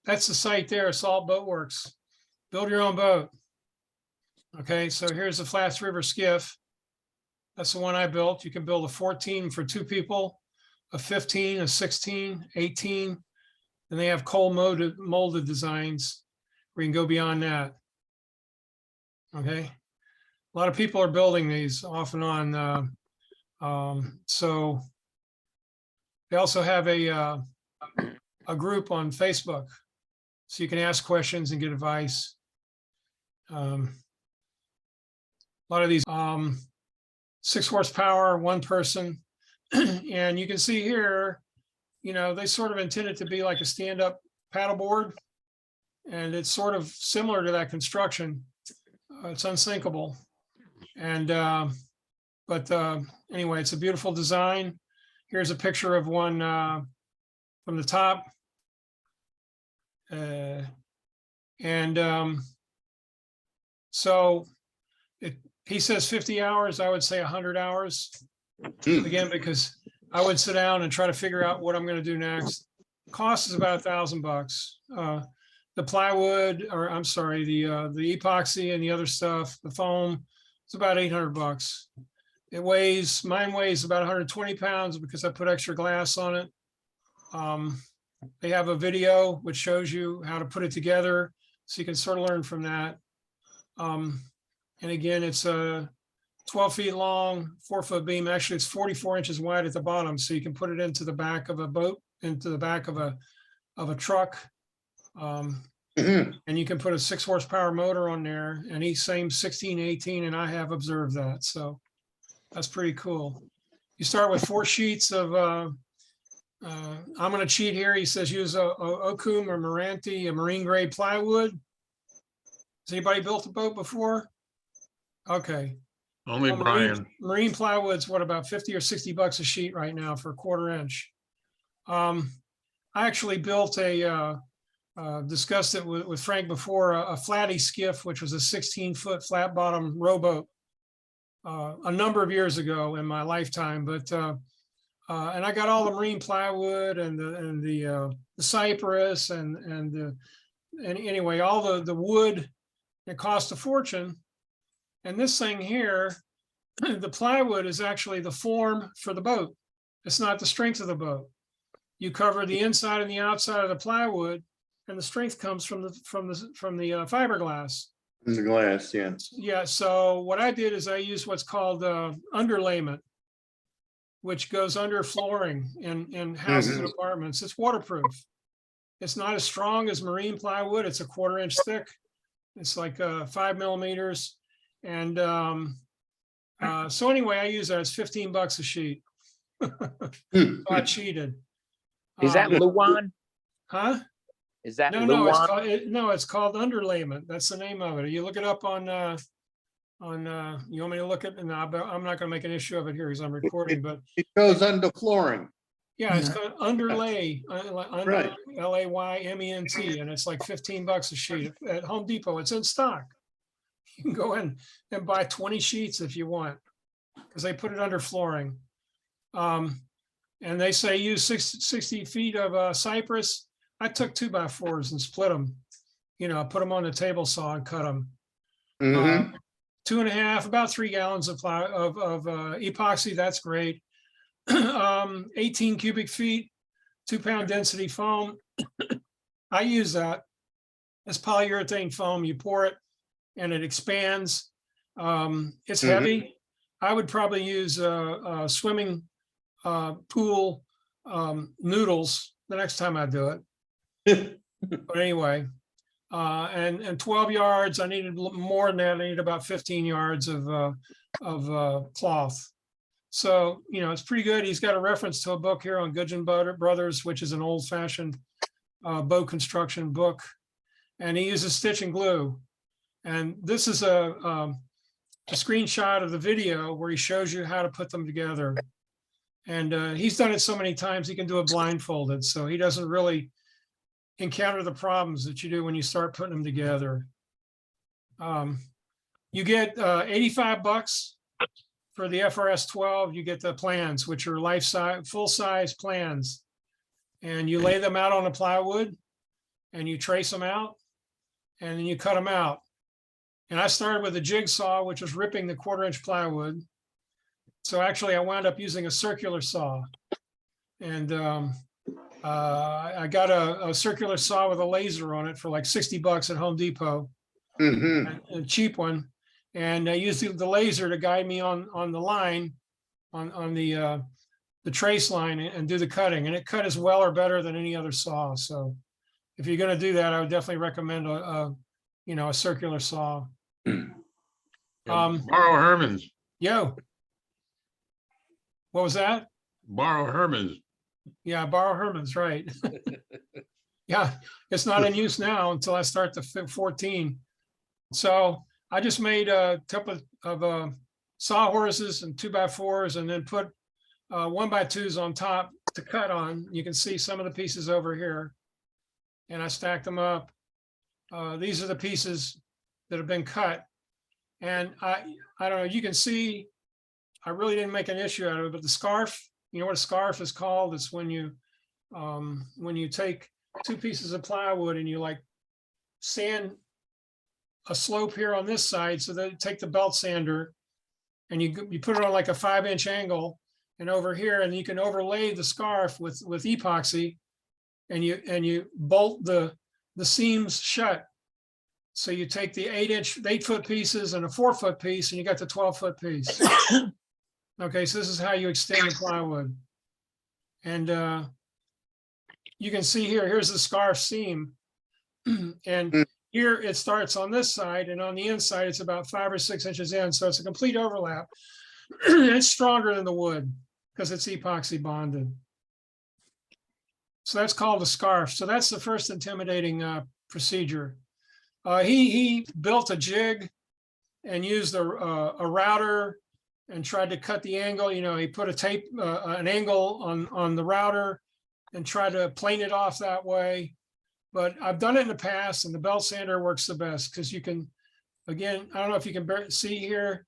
that's the site there, Salt Boatworks. Build your own boat. Okay, so here's the Flats River skiff. That's the one I built. You can build a 14 for 2 people, a 15, a 16, 18. And they have cold molded designs where you can go beyond that. Okay. A lot of people are building these off and on. So they also have a group on Facebook, so you can ask questions and get advice. A lot of these 6 horsepower, 1 person, and you can see here, you know, they sort of intended to be like a stand-up paddleboard, and it's sort of similar to that construction. It's unsinkable, and anyway, it's a beautiful design. Here's a picture of one from the top, so he says 50 hours. I would say 100 hours. Again, because I would sit down and try to figure out what I'm going to do next. Cost is about $1,000. The plywood, or I'm sorry, the epoxy and the other stuff, the foam, it's about $800. Mine weighs about 120 pounds because I put extra glass on it. They have a video which shows you how to put it together, so you can sort of learn from that. And again, it's 12 feet long, 4-foot beam. Actually, it's 44 inches wide at the bottom, so you can put it into the back of a boat, into the back of a truck. And you can put a 6 horsepower motor on there, and he's saying 16, 18, and I have observed that. So that's pretty cool. You start with 4 sheets of, I'm going to cheat here. He says use Okum or Meranti, a marine grade plywood. Has anybody built a boat before? Okay. Only Brian. Marine plywood's what, about 50 or 60 bucks a sheet right now for 1/4 inch. I actually built discussed it with Frank before, a flatty skiff, which was a 16-foot flat bottom rowboat a number of years ago in my lifetime. But and I got all the marine plywood and the cypress and anyway, all the wood. It cost a fortune. And this thing here, the plywood is actually the form for the boat. It's not the strength of the boat. You cover the inside and the outside of the plywood, and the strength comes from the fiberglass. The glass, yeah. Yeah. So what I did is I used what's called underlayment, which goes under flooring in houses and apartments. It's waterproof. It's not as strong as marine plywood. It's a 1/4 inch thick. It's like 5 millimeters. And so anyway, I use that. It's 15 bucks a sheet. So I cheated. Is that Luan? Huh? Is that No, it's called underlayment. That's the name of it. You look it up on you want me to look at it? No, I'm not going to make an issue of it here because I'm recording, but It goes under flooring. yeah, it's called underlay, Right. LAYMENT, and it's like 15 bucks a sheet at Home Depot. It's in stock. You can go in and buy 20 sheets if you want, because they put it under flooring. And they say use 60 feet of cypress. I took 2x4s and split them, you know, put them on the table saw and cut them. 2.5, about 3 gallons of epoxy. That's great. 18 cubic feet, 2-pound density foam. I use that. It's polyurethane foam. You pour it and it expands. It's heavy. I would probably use swimming pool noodles the next time I do it. But anyway, and 12 yards. I needed more than that. I needed about 15 yards of cloth. So, you know, it's pretty good. He's got a reference to a book here on Goodgen Brothers, which is an old-fashioned boat construction book. And he uses stitch and glue. And this is a screenshot of the video where he shows you how to put them together. And he's done it so many times, he can do it blindfolded. So he doesn't really encounter the problems that you do when you start putting them together. You get 85 bucks for the FRS12. You get the plans, which are life-size, full-size plans. And you lay them out on a plywood. and you trace them out, and then you cut them out. And I started with a jigsaw, which was ripping the 1/4-inch plywood. So actually I wound up using a circular saw. And I got a circular saw with a laser on it for like 60 bucks at Home Depot, a cheap one. And I used the laser to guide me on the line, on the trace line, and do the cutting. And it cut as well or better than any other saw. So if you're going to do that, I would definitely recommend a circular saw. Borrow Herman's. Yo, what was that? Borrow Herman's. Yeah, borrow Herman's, right? Yeah, it's not in use now until I start the 14. So I just made a couple of sawhorses and 2x4s, and then put 1x2s on top to cut on. You can see some of the pieces over here, and I stacked them up. These are the pieces that have been cut, and I don't know. You can see I really didn't make an issue out of it, but the scarf. You know what a scarf is called? It's when you take 2 pieces of plywood and you like sand a slope here on this side. So then take the belt sander and you put it on like a 5-inch angle, and over here, and you can overlay the scarf with epoxy, and you bolt the seams shut. So you take the 8-foot pieces and a 4-foot piece, and you got the 12-foot piece. Okay, so this is how you extend the plywood. And you can see here's the scarf seam. And here it starts on this side, and on the inside, it's about 5 or 6 inches in. So it's a complete overlap. It's stronger than the wood because it's epoxy bonded. So that's called a scarf. So that's the first intimidating procedure. He built a jig and used a router and tried to cut the angle. You know, he put an angle on the router and tried to plane it off that way. But I've done it in the past, and the belt sander works the best because you can, again, I don't know if you can see here,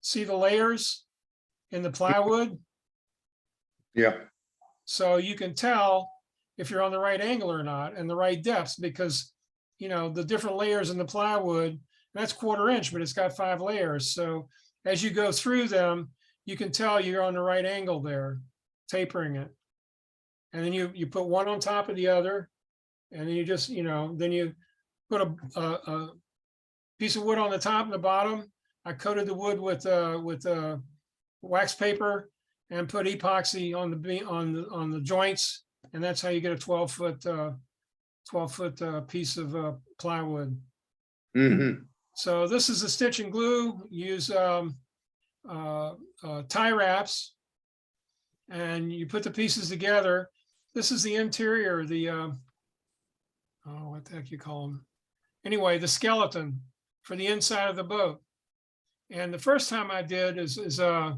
see the layers in the plywood. Yeah. So you can tell if you're on the right angle or not, and the right depth, because, you know, the different layers in the plywood, that's 1/4 inch, but it's got 5 layers. So as you go through them, you can tell you're on the right angle there, tapering it. And then you put one on top of the other, and then you just, then you put a piece of wood on the top and the bottom. I coated the wood with wax paper and put epoxy on the joints, and that's how you get a 12-foot piece of plywood. So this is a stitch and glue. Use tie wraps, and you put the pieces together. This is the interior, what the heck you call them? Anyway, the skeleton for the inside of the boat. And the first time I did is I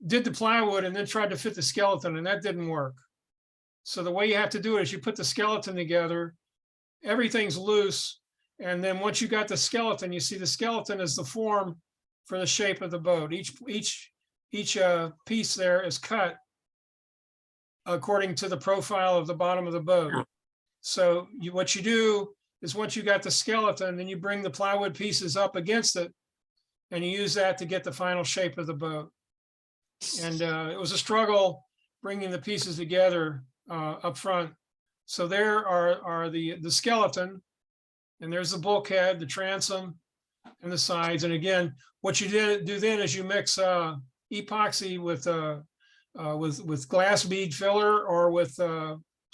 did the plywood and then tried to fit the skeleton, and that didn't work. So the way you have to do it is you put the skeleton together, everything's loose, and then once you got the skeleton, you see the skeleton is the form for the shape of the boat. Each piece there is cut according to the profile of the bottom of the boat. So what you do is, once you got the skeleton, then you bring the plywood pieces up against it, and you use that to get the final shape of the boat. And it was a struggle bringing the pieces together up front. So there are the skeleton, and there's the bulkhead, the transom, and the sides. And again, what you do then is you mix epoxy with glass bead filler, or with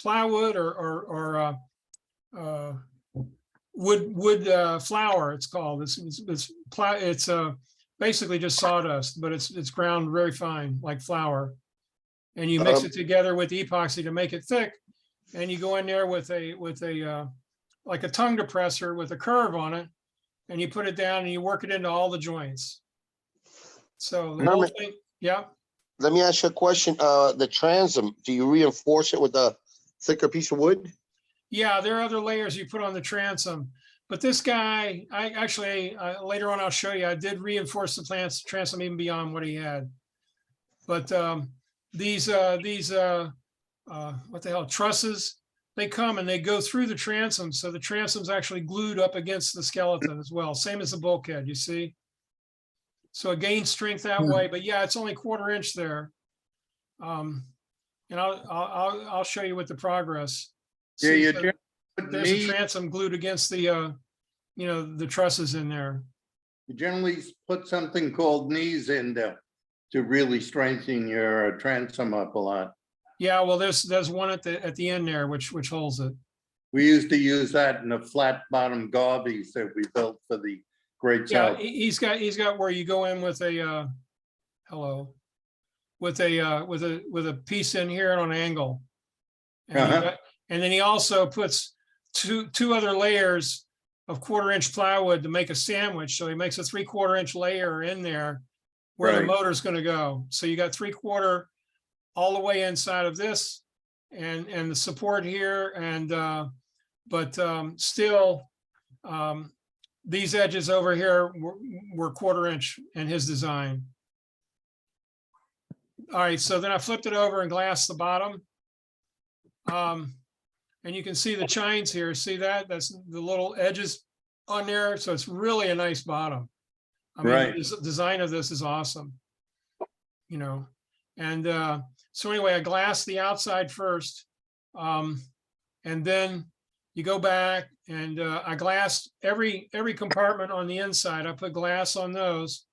plywood, or wood flour. It's called. It's basically just sawdust, but it's ground very fine, like flour. And you mix it together with epoxy to make it thick. And you go in there with a like a tongue depressor with a curve on it, and you put it down and you work it into all the joints. So the whole thing, yeah. Let me ask you a question. The transom, do you reinforce it with a thicker piece of wood? Yeah, there are other layers you put on the transom, but this guy, I actually later on I'll show you. I did reinforce the transom even beyond what he had. But these what the hell, trusses. They come and they go through the transom. So the transom's actually glued up against the skeleton as well. Same as the bulkhead, you see? So it gains strength that way, but yeah, it's only 1/4 inch there. And I'll show you with the progress. Yeah, See, you so generally put there's a knees, transom glued against the, the trusses in there. you generally put something called knees in there to really strengthen your transom up a lot. Yeah, well, there's one at the end there, which holds it. We used to use that in the flat bottom garbies that we built for the Great Yeah, South. he's got where you go in with a, with a piece in here on an angle. And, and then he also puts two other layers of 1/4 inch plywood to make a sandwich. So he makes a 3/4 inch layer in there where the Right. motor's going to go. So you got 3/4 all the way inside of this and the support here. And, but still, these edges over here were 1/4 inch in his design. All right, so then I flipped it over and glassed the bottom. And you can see the chines here. See that? That's the little edges on there. So it's really a nice bottom. I mean, Right. the design of this is awesome. And so anyway, I glassed the outside first. And then you go back and I glassed every compartment on the inside. I put glass on those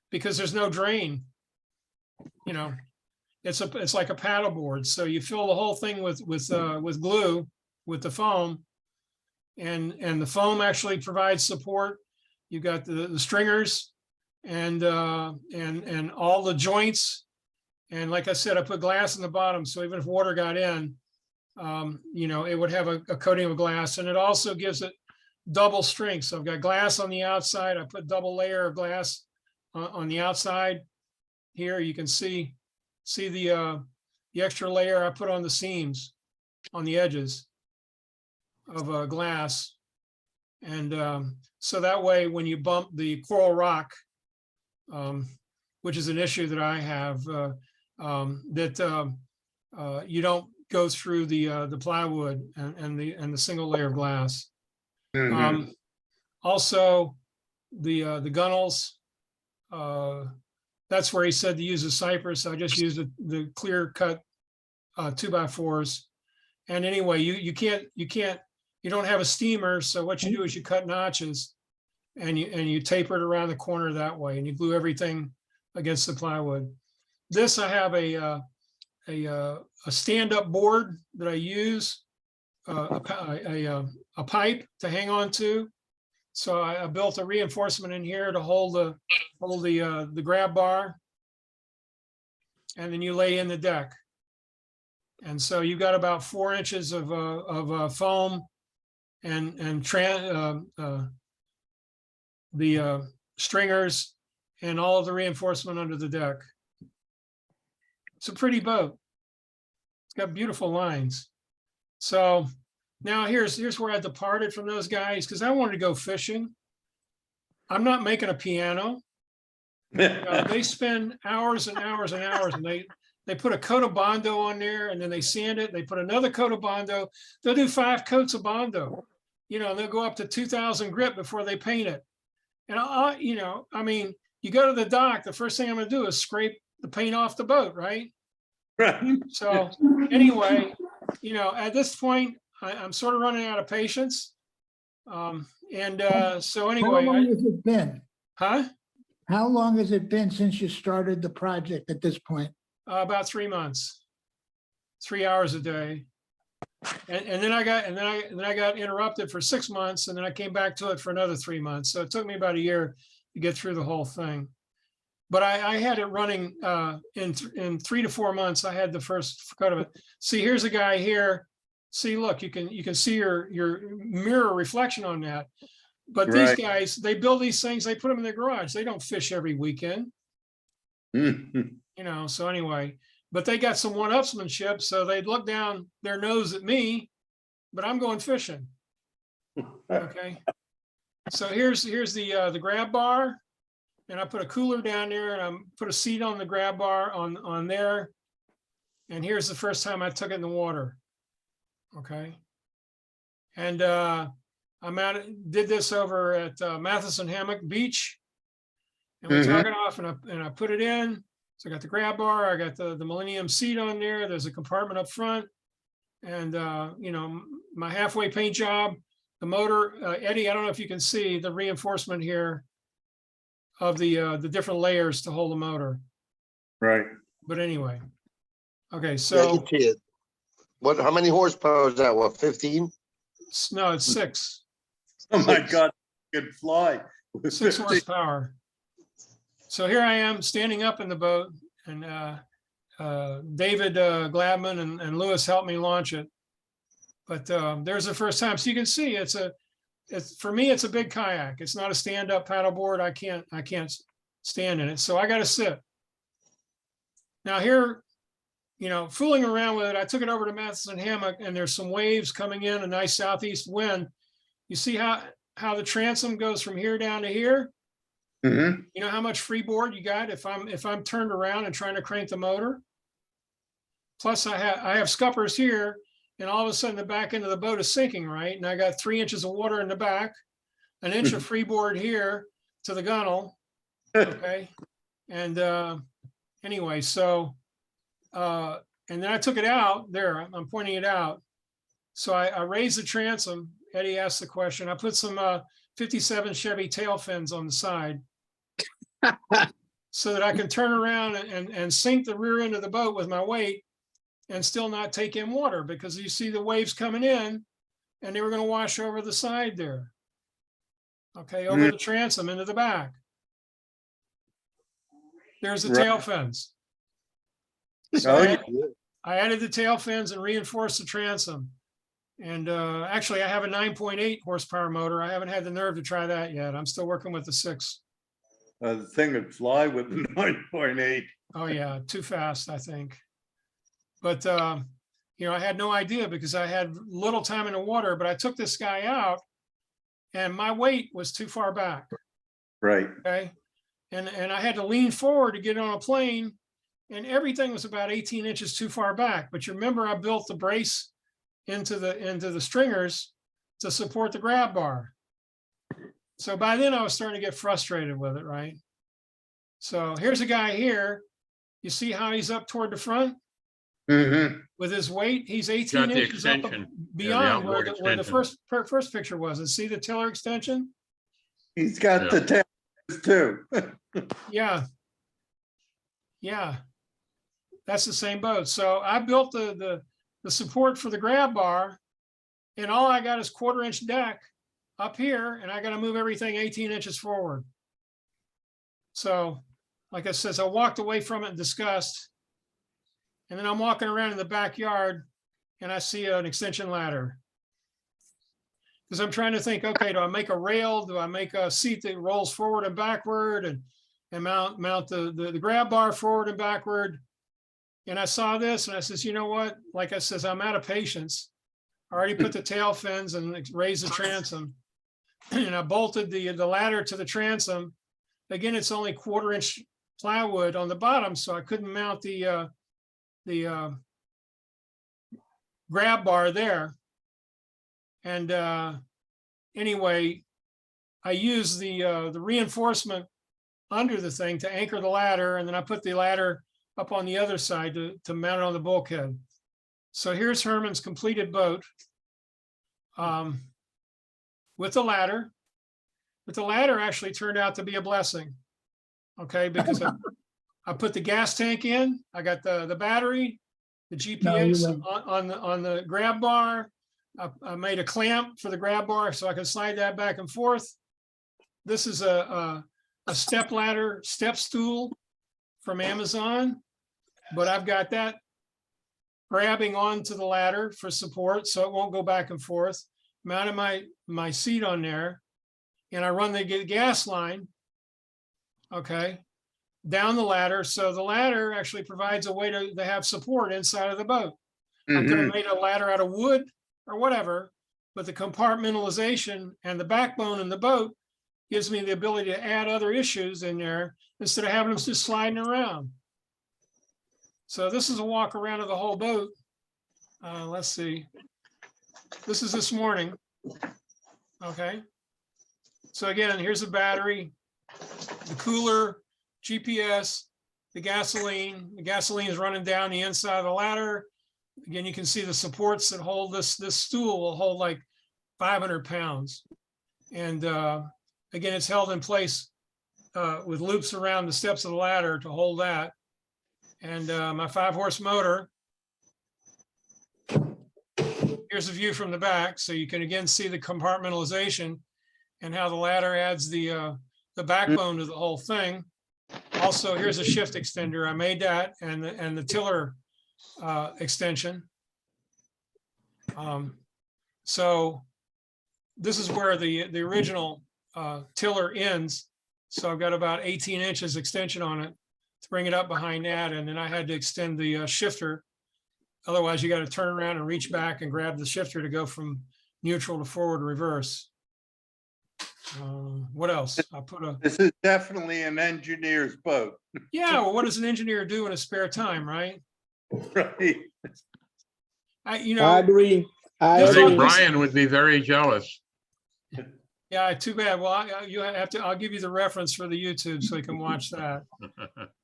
because there's no drain. It's like a paddle board. So you fill the whole thing with glue, with the foam, and the foam actually provides support. You got the stringers and all the joints. And like I said, I put glass in the bottom. So even if water got in, it would have a coating of glass, and it also gives it double strength. So I've got glass on the outside. I put double layer of glass on the outside. Here you can see the extra layer I put on the seams, on the edges of glass. And so that way, when you bump the coral rock, which is an issue that I have, you don't go through the plywood and the single layer of glass. Mhm. Also, the gunnels, that's where he said to use a cypress. I just used the clear cut 2x4s. And anyway, you don't have a steamer. So what you do is you cut notches and you taper it around the corner that way, and you glue everything against the plywood. This, I have a stand-up board that I use, a pipe to hang on to. So I built a reinforcement in here to hold the grab bar, and then you lay in the deck. And so you've got about 4 inches of foam and the stringers and all of the reinforcement under the deck. It's a pretty boat. It's got beautiful lines. So now here's where I departed from those guys, because I wanted to go fishing. I'm not making a piano. They spend hours and hours and hours, and they put a coat of Bondo on there, and then they sand it. They put another coat of Bondo. They'll do 5 coats of Bondo. They'll go up to 2,000 grit before they paint it. And I mean, you go to the dock, the first thing I'm going to do is scrape the paint off the boat, right? Right. So anyway, at this point, I'm sort of running out of patience. So anyway, How long has it been? huh? How long has it been since you started the project at this point? About 3 months, 3 hours a day. And then I got interrupted for 6 months, and then I came back to it for another 3 months. So it took me about a year to get through the whole thing. But I had it running in 3 to 4 months. I had the first cut of it. See, here's a guy here. See, look, you can see your mirror reflection on that. But these Right. guys, they build these things, they put them in their garage. They don't fish every weekend, Mhm. so anyway, but they got some one-upsmanship. So they'd look down their nose at me, but I'm going fishing. Okay. So here's the grab bar, and I put a cooler down there, and I put a seat on the grab bar on there. And here's the first time I took it in the water. Okay. And did this over at Matheson Hammock Beach. And we took it off and I put it in. So I got the grab bar, I got the Millennium seat on there. There's a compartment up front. And, you know, my halfway paint job, the motor, Eddie, I don't know if you can see the reinforcement here of the different layers to hold the motor. Right. But anyway, okay, Yeah, I so can see it. What, how many horsepower is that? What, 15? no, it's 6 Oh my God, could fly. with 6 50. horsepower. So here I am standing up in the boat, and David Gladman and Lewis helped me launch it. But there's the first time. So you can see it's for me, it's a big kayak. It's not a stand-up paddleboard. I can't stand in it. So I got to sit. Now here, you know, fooling around with it, I took it over to Matheson Hammock, and there's some waves coming in, a nice southeast wind. You see how the transom goes from here down to here? Mhm. You know how much freeboard you got if I'm turned around and trying to crank the motor? Plus I have scuppers here, and all of a sudden the back end of the boat is sinking, right? And I got 3 inches of water in the back, an inch of freeboard here to the gunnel. Okay. And anyway, so and then I took it out there. I'm pointing it out. So I raised the transom. Eddie asked the question. I put some 57 Chevy tail fins on the side so that I can turn around and sink the rear end of the boat with my weight and still not take in water, because you see the waves coming in and they were going to wash over the side there. Okay, over the transom into the back. There's the Right. tail fins. So Oh, I added the tail fins and reinforced the transom. And actually, I have a 9.8 horsepower motor. I haven't had the nerve to try that yet. I'm still working with the 6. The thing would fly with 9.8. Oh yeah, too fast, I think. But you know, I had no idea because I had little time in the water. But I took this guy out, and my weight was too far back. Right. Okay, and I had to lean forward to get on a plane, and everything was about 18 inches too far back. But you remember, I built the brace into the stringers to support the grab bar. So by then I was starting to get frustrated with it, right? So here's a guy here. You see how he's up toward the front Mhm. with his weight? He's 18 Got the inches up extension. beyond where outboard the extension. first picture was. And see the tiller extension? He's got Yeah. the tails too. Yeah. Yeah. That's the same boat. So I built the support for the grab bar, and all I got is 1/4 inch deck up here, and I got to move everything 18 inches forward. So, like I said, I walked away from it in disgust, and then I'm walking around in the backyard, and I see an extension ladder. Because I'm trying to think, okay, do I make a rail? Do I make a seat that rolls forward and backward, and mount the grab bar forward and backward? And I saw this and I says, you know what? Like I says, I'm out of patience. I already put the tail fins and raised the transom. And I bolted the ladder to the transom. Again, it's only 1/4 inch plywood on the bottom, so I couldn't mount the grab bar there. And anyway, I used the reinforcement under the thing to anchor the ladder, and then I put the ladder up on the other side to mount it on the bulkhead. So here's Herman's completed boat with the ladder. But the ladder actually turned out to be a blessing, okay? Because I put the gas tank in, I got the battery, the GPS on the grab bar. I made a clamp for the grab bar so I can slide that back and forth. This is a step ladder, step stool from Amazon, but I've got that grabbing onto the ladder for support so it won't go back and forth. Mounted my seat on there, and I run the gas line, okay, down the ladder. So the ladder actually provides a way to have support inside of the boat. I could have made a ladder out of wood or whatever, but the compartmentalization and the backbone in the boat gives me the ability to add other issues in there instead of having them just sliding around. So this is a walk around of the whole boat. Let's see. This is this morning. Okay. So again, here's the battery, the cooler, GPS, the gasoline. The gasoline is running down the inside of the ladder. Again, you can see the supports that hold this stool will hold like 500 pounds. And again, it's held in place with loops around the steps of the ladder to hold that. And my 5-horse motor. Here's a view from the back, so you can again see the compartmentalization and how the ladder adds the backbone to the whole thing. Also, here's a shift extender. I made that, and the tiller extension. So this is where the original tiller ends. So I've got about 18 inches extension on it to bring it up behind that, and then I had to extend the shifter. Otherwise, you got to turn around and reach back and grab the shifter to go from neutral to forward reverse. What else? I put a. This is definitely an engineer's boat. Yeah, well, what does an engineer do in his spare time, right? Right. I I agree. I This I is think all- agree. Brian would be very jealous. Yeah, too bad. Well, you have to. I'll give you the reference for the YouTube so you can watch that.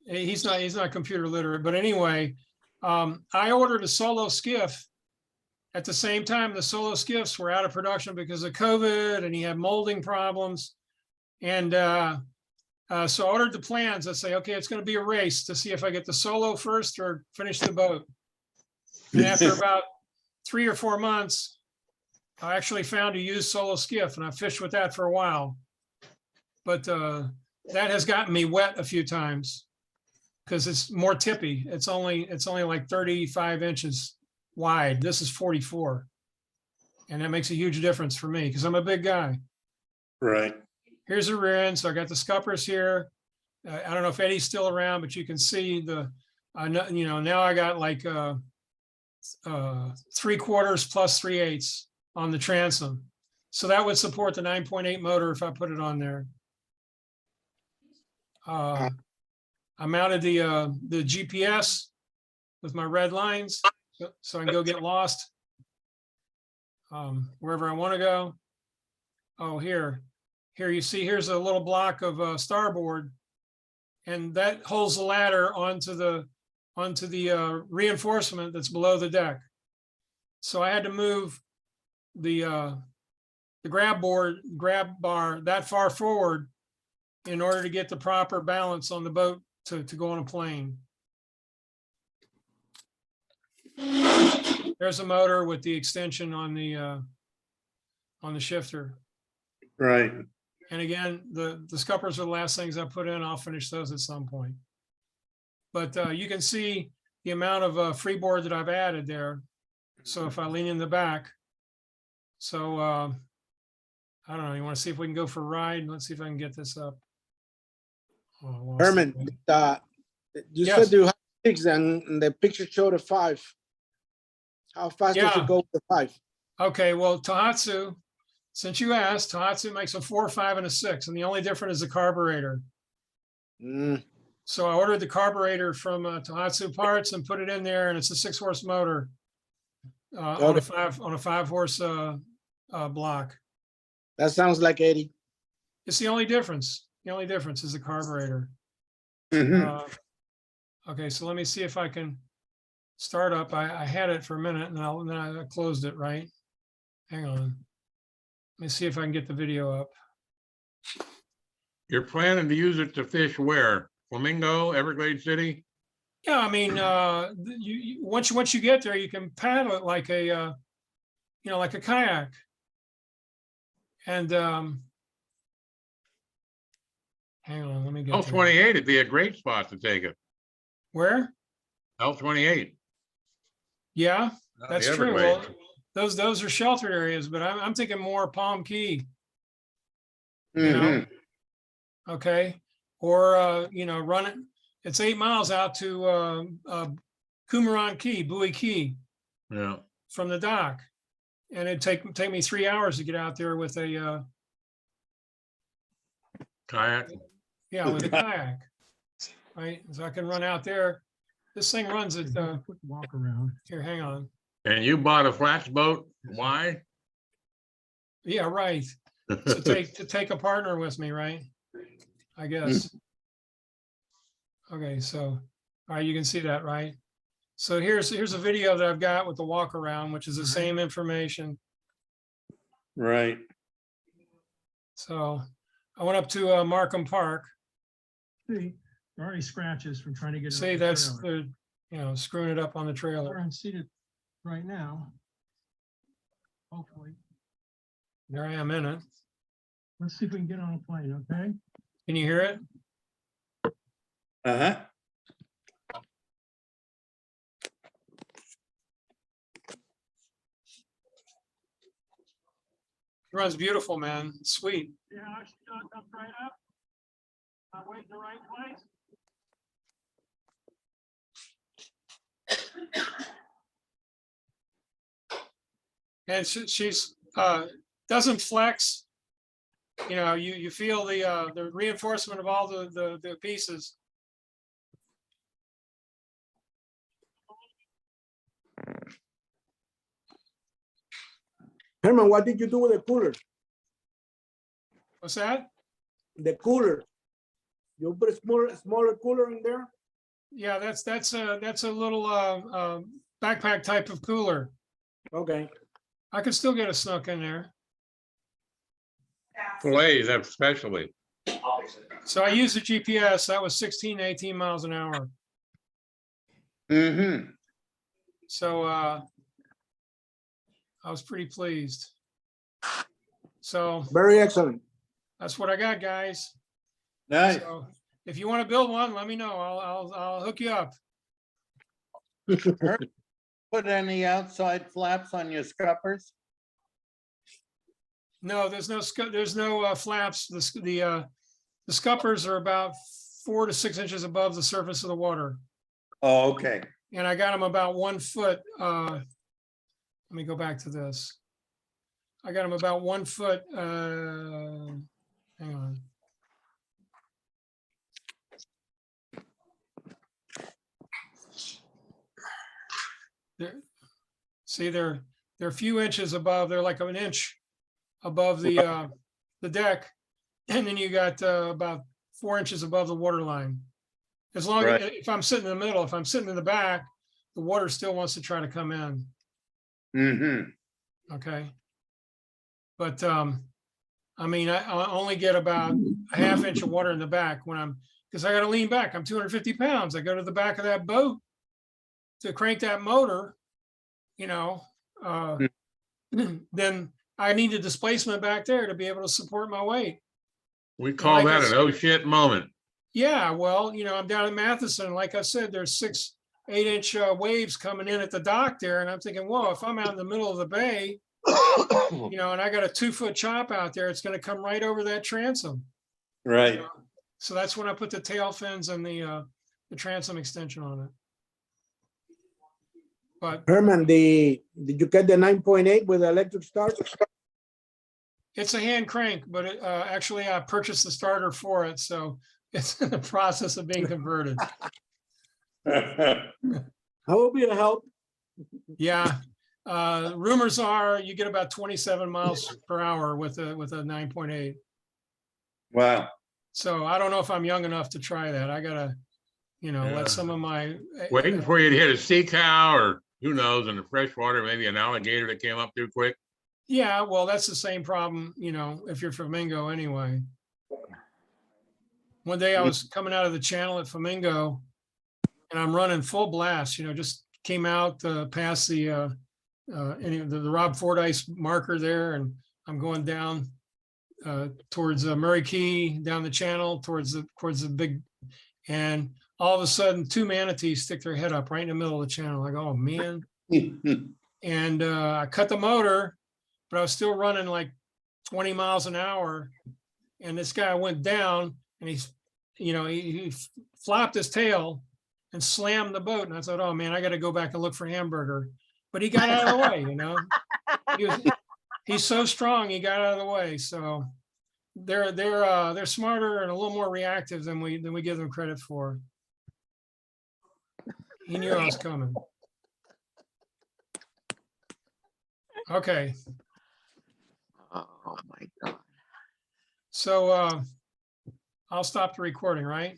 He's not computer literate, but anyway, I ordered a solo skiff. At the same time, the solo skiffs were out of production because of COVID, and he had molding problems. And so I ordered the plans. I say, okay, it's going to be a race to see if I get the solo first or finish the boat. And after about 3 or 4 months, I actually found a used solo skiff, and I fished with that for a while. But that has gotten me wet a few times because it's more tippy. It's only like 35 inches wide. This is 44. And that makes a huge difference for me because I'm a big guy. Right. Here's the rear end. So I got the scuppers here. I don't know if Eddie's still around, but you can see now I got like 3/4 plus 3/8 on the transom. So that would support the 9.8 motor if I put it on there. I mounted the GPS with my red lines so I can go get lost wherever I want to go. Oh, here you see, here's a little block of starboard, and that holds the ladder onto the reinforcement that's below the deck. So I had to move the grab bar that far forward in order to get the proper balance on the boat to go on a plane. There's a motor with the extension on the shifter. Right. And again, the scuppers are the last things I put in. I'll finish those at some point. But you can see the amount of freeboard that I've added there. So if I lean in the back, so I don't know, you want to see if we can go for a ride? Let's see if I can get this up. Oh, I lost it. Herman, you Yes. said you have 6 and the picture showed a 5. How fast does Yeah. it go with the 5? Okay, well, Tohatsu, since you asked, Tohatsu makes a 4, 5, and a 6, and the only difference is the carburetor. Mm, So I ordered the carburetor from Tohatsu Parts and put it in there, and it's a 6-horse motor on a 5-horse block. that sounds like 80. It's the only difference. The only difference is the carburetor. Mhm. Okay, so let me see if I can start up. I had it for a minute and then I closed it, right? Hang on. Let me see if I can get the video up. You're planning to use it to fish where? Flamingo, Everglades City? Yeah, I mean, once you get there, you can paddle it like a, like a kayak. And hang on, let me get there. L28 would be a great spot to take it. Where? L28. Yeah, not that's the true. Well, Everglades. those are sheltered areas, but I'm thinking more Palm Key. Mhm. Okay, or run it. It's 8 miles out to Kumaran Key, Bowie Key Yeah. from the dock, and it'd take me 3 hours to get out there with a Kayak. kayak, right? So I can run out there. This thing runs at, quick walk around. Here, hang on. And you bought a flats boat? Why? Yeah, right. To take a partner with me, right? I guess. Okay, so, all right, you can see that, right? So here's a video that I've got with the walk around, which is the same information. Right. So I went up to Markham Park. See, there are already scratches from trying to get. See, that's the, you know, screwing it up on the trailer. We're unseated right now. Hopefully. There I am in it. Let's see if we can get on a plane, okay? Can you hear it? Uh-huh. It runs beautiful, man. Sweet. Yeah, I should come right up. I'm waiting the right place. And she's doesn't flex. You know, you feel the reinforcement of all the pieces. Herman, what did you do with the cooler? What's that? The cooler. You put a smaller cooler in there? Yeah, that's a little backpack type of cooler. Okay. I could still get a snook in there. Fillets especially. So I used the GPS. That was 16 to 18 miles an hour. Mm-hmm. So I was pretty pleased. So Very excellent. that's what I got, guys. Nice. So if you want to build one, let me know. I'll hook you up. Put any outside flaps on your scuppers? No, there's no flaps. The scuppers are about 4 to 6 inches above the surface of the water. Oh, okay. And I got them about 1 foot. Let me go back to this. I got them about 1 foot. Hang on. See, they're a few inches above. They're like an inch above the deck, and then you got about 4 inches above the water line. As long as if I'm sitting in the middle, if I'm sitting in the back, the water still wants to try to come in. Mm-hmm. Okay. But I mean, I only get about a ½ inch of water in the back because I got to lean back. I'm 250 pounds. I go to the back of that boat to crank that motor, you know, then I need a displacement back there to be able to support my weight. We call like that I an oh shit moment. Yeah, well, you know, I'm down in Matheson. Like I said, there's 6, 8 inch waves coming in at the dock there. And I'm thinking, whoa, if I'm out in the middle of the bay, you know, and I got a 2 foot chop out there, it's going to come right over that transom. Right. So that's when I put the tail fins and the transom extension on it. But Herman, did you get the 9.8 with the electric start? it's a hand crank, but actually I purchased the starter for it. So it's in the process of being converted. I will be a help. Yeah. Rumors are you get about 27 miles per hour with a 9.8. Wow. So I don't know if I'm young enough to try that. I gotta, you know, let some of my Waiting for you to hit a sea cow or who knows, in the freshwater, maybe an alligator that came up too quick. Yeah, well, that's the same problem, you know, if you're Flamingo anyway. One day I was coming out of the channel at Flamingo and I'm running full blast, you know, just came out past the Rob Fordyce marker there, and I'm going down towards Murray Key, down the channel towards the big, and all of a sudden 2 manatees stick their head up right in the middle of the channel. I go, oh man. And I cut the motor, but I was still running like 20 miles an hour. And this guy went down and he flopped his tail and slammed the boat. And I thought, oh man, I got to go back and look for Hamburger. But he got out of the way, you know. He's so strong, he got out of the way. So they're smarter and a little more reactive than we give them credit for. He knew I was coming. Okay, Oh my God. so I'll stop the recording, right?